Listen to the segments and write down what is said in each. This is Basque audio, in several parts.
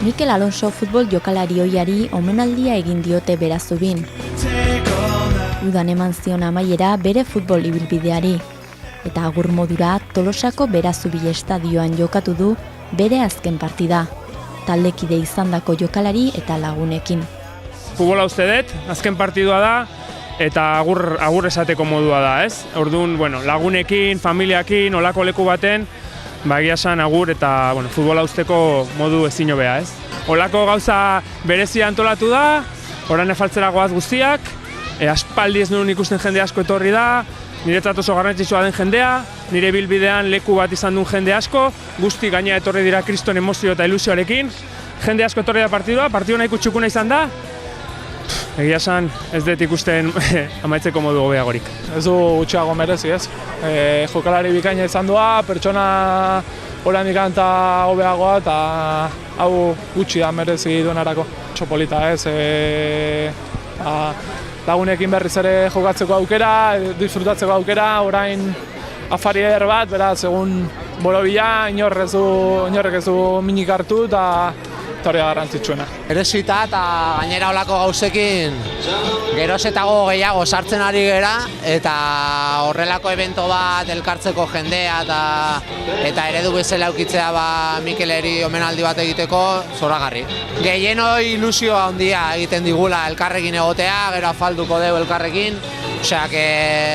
Mikel Alonso futbol jokalari ohiari omenaldia egin diote Berazubin. Udan eman zion amaiera bere futbol ibilbideari, eta agur modura Tolosako Berazubi estadioan jokatu du bere azken partida, taldekide izandako jokalari eta lagunekin. Futbola uste dut, azken partidua da, eta agur esateko modua da, ez? Orduan, lagunekin, familiakin, olako leku baten, egia esan agur eta futbola usteko modu ezin hobea, ez? Olako gauza berezia antolatu da, orain afaltzera goaz guztiak, aspaldi ez nuen ikusten jende asko etorri da, niretzat oso garrantzitsua den jendea, nire bilbidean leku bat izan duen jende asko, guzti gaina etorri dira kriston emozio eta ilusioarekin, jende asko etorri da partidua nahiko txukuna izan da, egia esan ez dut ikusten amaitzeko modu hobeagorik. Ez du gutxiago merezi, ez? Jokalari bikaina izan doa, pertsona oraindik eta hobeagoa, eta hau gutxi da merezi duenarako. Oso polita, ez? Lagunekin berriz ere jokatzeko aukera, disfrutatzeko aukera, orain afari eder bat, beraz, egun borobila, inorrek ez du minik hartu, eta hori garrantzitsuena. Erezita eta gainera olako gauzekin geroz eta gehiago sartzen ari gera, eta horrelako evento bat elkartzeko jendea eta eredu bezala eukitzea Mikeleri omenaldi bat egiteko zoragarri. Gehienoi ilusioa handia egiten digula elkarrekin egotea, gero afalduko dugu elkarrekin, osea,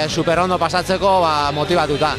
super ondo pasatzeko motibatuta.